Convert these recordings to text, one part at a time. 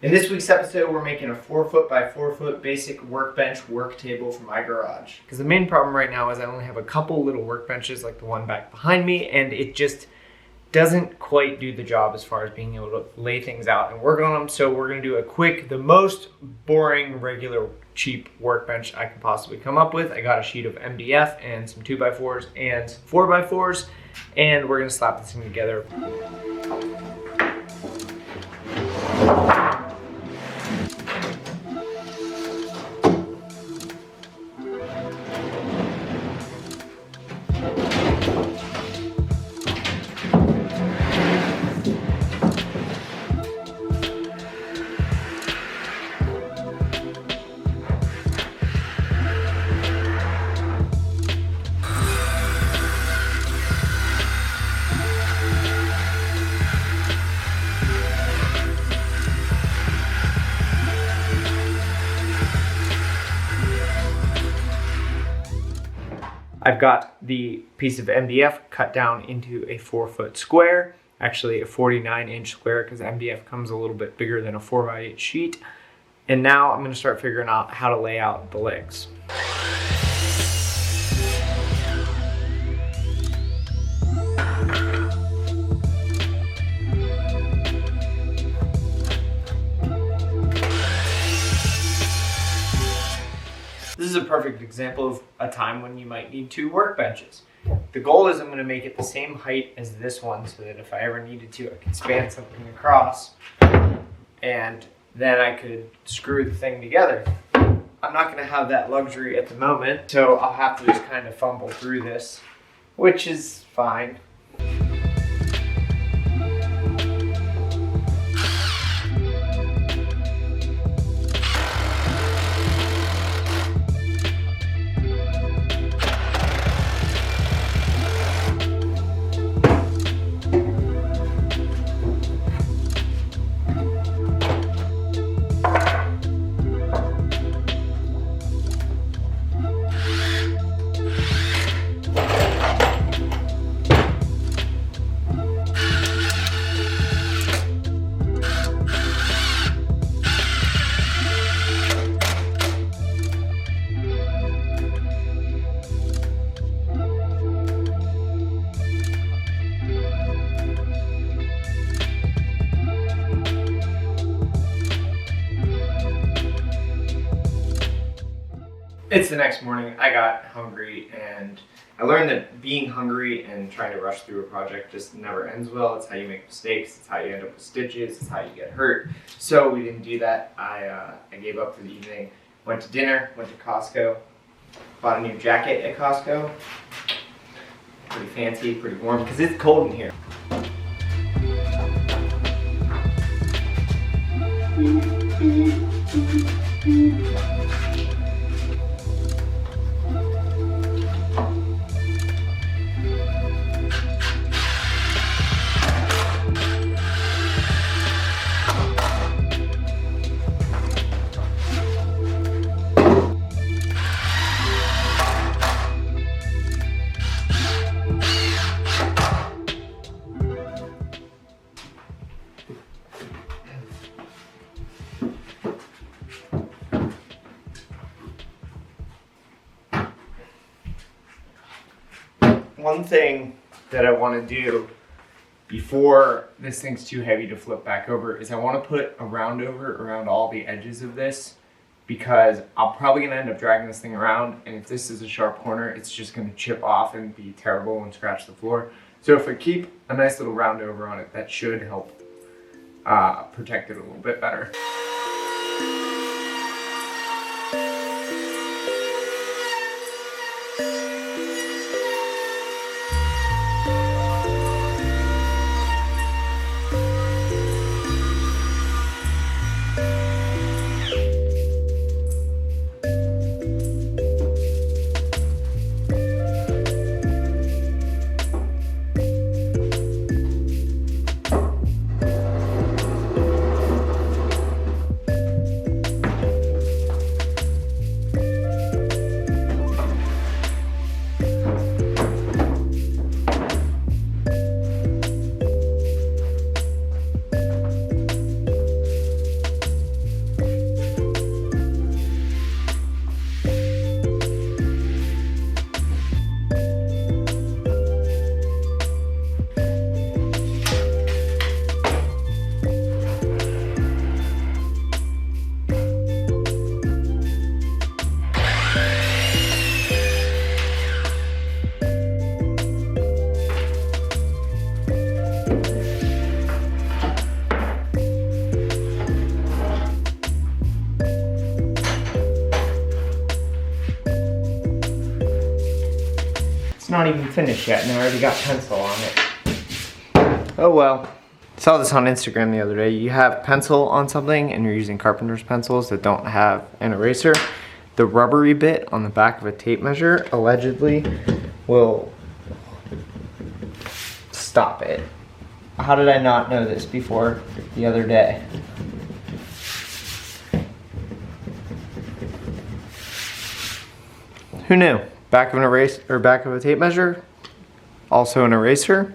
In this week's episode, we're making a 4-foot by 4-foot basic workbench work table for my garage. Because the main problem right now is I only have a couple little workbenches like the one back behind me, and it just doesn't quite do the job as far as being able to lay things out and work on them. So we're going to do a quick, the most boring, regular, cheap workbench I can possibly come up with. I got a sheet of MDF and some 2x4s and 4x4s, and we're going to slap this thing together. I've got the piece of MDF cut down into a 4-foot square, actually a 49-inch square because MDF comes a little bit bigger than a 4x8 sheet. And now I'm going to start figuring out how to lay out the legs. This is a perfect example of a time when you might need 2 workbenches. The goal is I'm going to make it the same height as this one so that if I ever needed to, I could span something across and then I could screw the thing together. I'm not going to have that luxury at the moment, so I'll have to just kind of fumble through this, which is fine. It's the next morning. I got hungry and I learned that being hungry and trying to rush through a project just never ends well. It's how you make mistakes. It's how you end up with stitches. It's how you get hurt. So we didn't do that. I gave up for the evening. Went to dinner, went to Costco, bought a new jacket at Costco. Pretty fancy, pretty warm because it's cold in here. One thing that I want to do before this thing's too heavy to flip back over is I want to put a round over around all the edges of this because I'm probably going to end up dragging this thing around, and if this is a sharp corner, it's just going to chip off and be terrible and scratch the floor. So if I keep a nice little round over on it, that should help protect it a little bit better. not even finished yet and I already got pencil on it. Oh well. Saw this on Instagram the other day. You have pencil on something and you're using carpenter's pencils that don't have an eraser. The rubbery bit on the back of a tape measure allegedly will stop it. How did I not know this before the other day? Who knew? Back of an eraser, or back of a tape measure, also an eraser.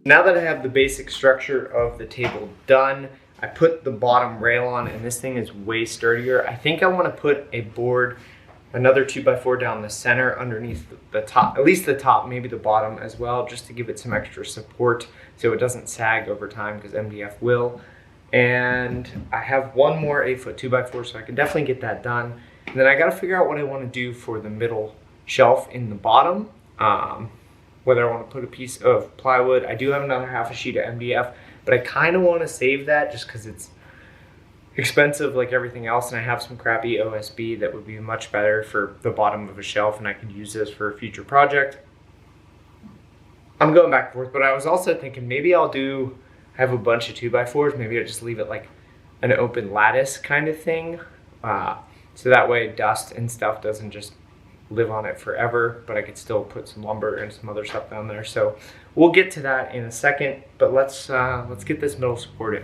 Now that I have the basic structure of the table done, I put the bottom rail on and this thing is way sturdier. I think I want to put a board, another 2x4 down the center underneath the top, at least the top, maybe the bottom as well, just to give it some extra support so it doesn't sag over time, because MDF will. And I have one more 8-foot 2x4, so I can definitely get that done. And then I got to figure out what I want to do for the middle shelf in the bottom. Whether I want to put a piece of plywood. I do have another half a sheet of MDF, but I kind of want to save that just because it's expensive like everything else, and I have some crappy OSB that would be much better for the bottom of a shelf, and I could use this for a future project. I'm going back and forth, but I was also thinking maybe I have a bunch of 2x4s, maybe I'll just leave it like an open lattice kind of thing, so that way dust and stuff doesn't just live on it forever, but I could still put some lumber and some other stuff down there. So we'll get to that in a second, but let's get this middle support in.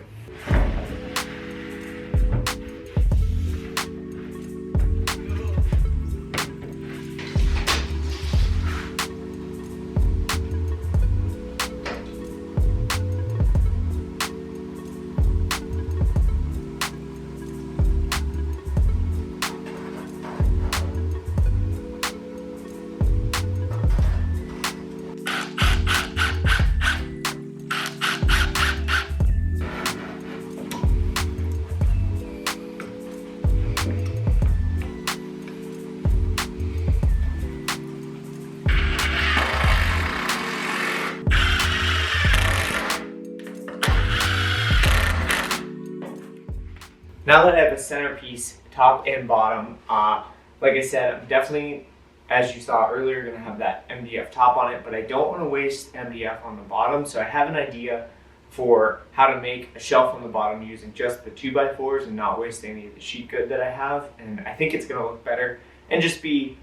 Now that I have a centerpiece, top and bottom, like I said, I'm definitely, as you saw earlier, going to have that MDF top on it, but I don't want to waste MDF on the bottom, so I have an idea for how to make a shelf on the bottom using just the 2x4s and not waste any of the sheet good that I have, and I think it's going to look better and just be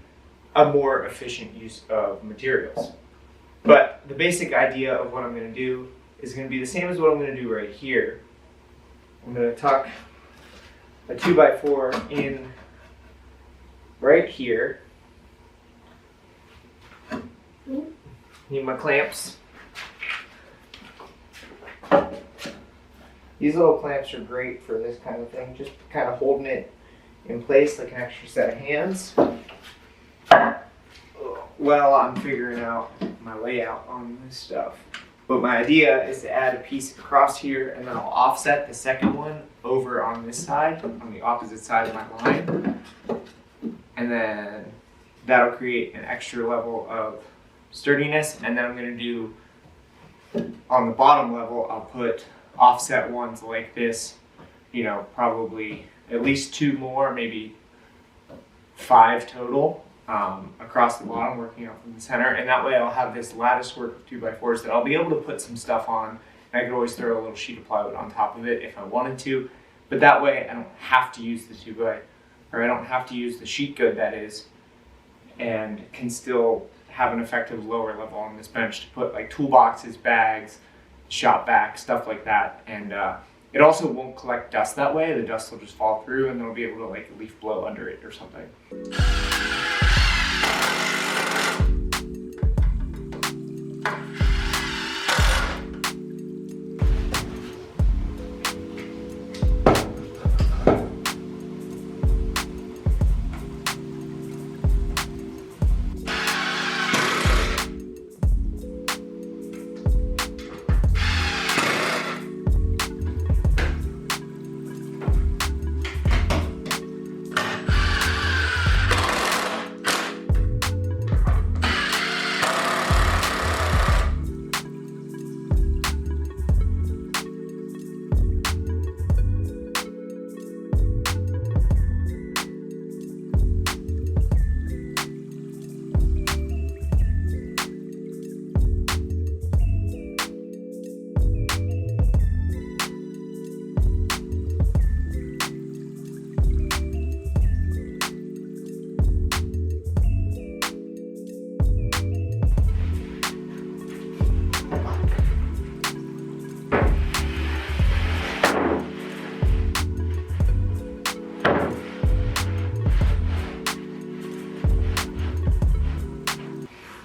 a more efficient use of materials. But the basic idea of what I'm going to do is going to be the same as what I'm going to do right here. I'm going to tuck a 2x4 in right here. Need my clamps. These little clamps are great for this kind of thing, just kind of holding it in place like an extra set of hands. Well, I'm figuring out my layout on this stuff. But my idea is to add a piece across here, and then I'll offset the second one over on this side, on the opposite side of my line. And then that'll create an extra level of sturdiness. And then I'm going to do, on the bottom level, I'll put offset ones like this, you know, probably at least 2 more, maybe 5 total. Across the bottom, working out from the center, and that way I'll have this lattice work of 2x4s that I'll be able to put some stuff on, and I could always throw a little sheet of plywood on top of it if I wanted to. but that way I don't have to use the 2x, or I don't have to use the sheet good that is, and can still have an effective lower level on this bench to put like toolboxes, bags, shop vac, stuff like that. And it also won't collect dust that way. The dust will just fall through and they'll be able to like leaf blow under it or something.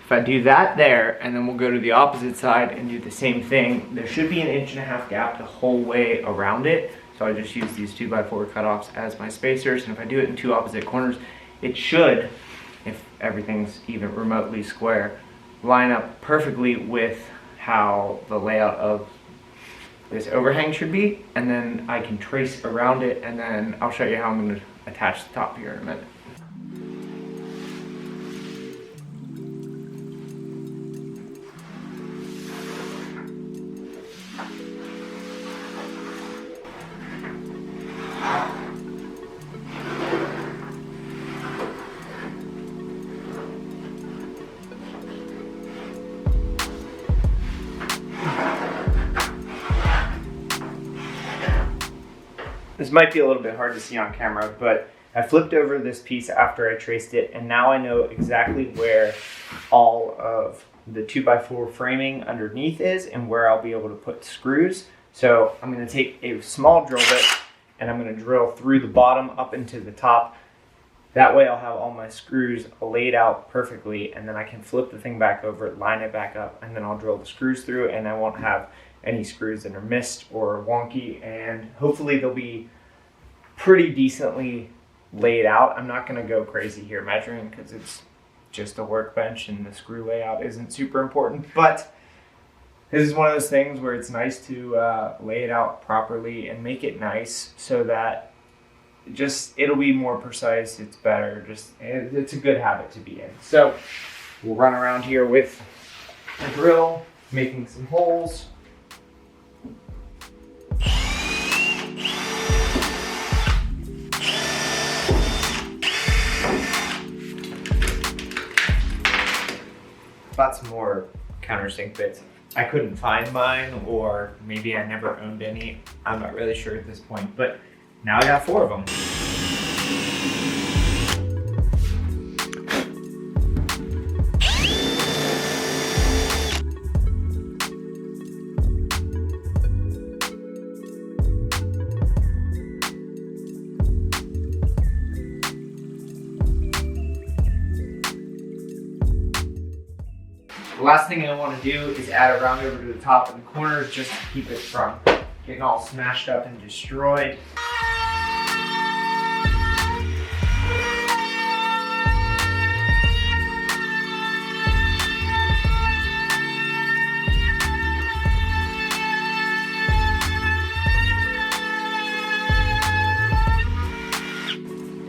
If I do that there, and then we'll go to the opposite side and do the same thing, there should be an 1.5 inch gap the whole way around it. So I just use these 2x4 cutoffs as my spacers, and if I do it in 2 opposite corners, it should, if everything's even remotely square, line up perfectly with how the layout of this overhang should be, and then I can trace around it, and then I'll show you how I'm going to attach the top here in a minute. This might be a little bit hard to see on camera, but I flipped over this piece after I traced it, and now I know exactly where all of the 2x4 framing underneath is and where I'll be able to put screws. So I'm going to take a small drill bit and I'm going to drill through the bottom up into the top. That way I'll have all my screws laid out perfectly, and then I can flip the thing back over, line it back up, and then I'll drill the screws through, and I won't have any screws that are missed or wonky, and hopefully they'll be pretty decently laid out. I'm not going to go crazy here measuring because it's just a workbench and the screw layout isn't super important, but this is one of those things where it's nice to lay it out properly and make it nice so that it'll be more precise. It's better. It's a good habit to be in. So we'll run around here with a drill, making some holes. Bought some more countersink bits. I couldn't find mine, or maybe I never owned any. I'm not really sure at this point, but now I got 4 of them. The last thing I want to do is add a round over to the top and the corners just to keep it from getting all smashed up and destroyed.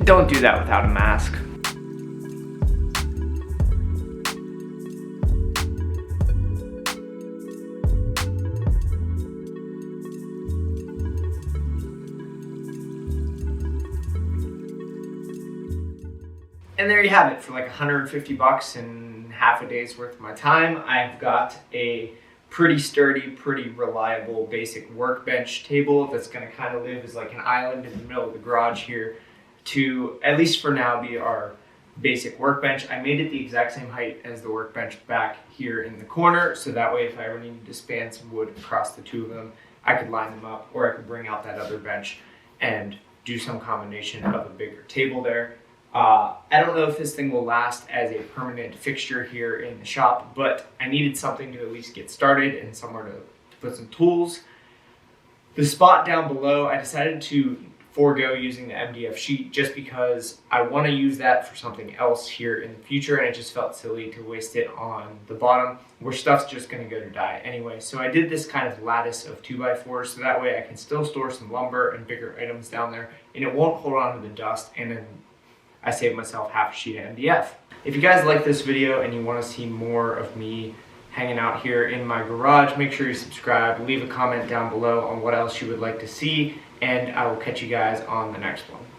Don't do that without a mask. And there you have it. For like $150 and half a day's worth of my time, I've got a pretty sturdy, pretty reliable basic workbench table that's going to kind of live as like an island in the middle of the garage here to, at least for now, be our basic workbench. I made it the exact same height as the workbench back here in the corner, so that way if I ever needed to span some wood across the two of them, I could line them up, or I could bring out that other bench and do some combination of a bigger table there. I don't know if this thing will last as a permanent fixture here in the shop, but I needed something to at least get started and somewhere to put some tools. The spot down below, I decided to forego using the MDF sheet just because I want to use that for something else here in the future, and it just felt silly to waste it on the bottom where stuff's just going to go to die anyway. So I did this kind of lattice of 2x4s so that way I can still store some lumber and bigger items down there and it won't hold on to the dust, and then I saved myself half a sheet of MDF. If you guys like this video and you want to see more of me hanging out here in my garage, make sure you subscribe, leave a comment down below on what else you would like to see, and I will catch you guys on the next one.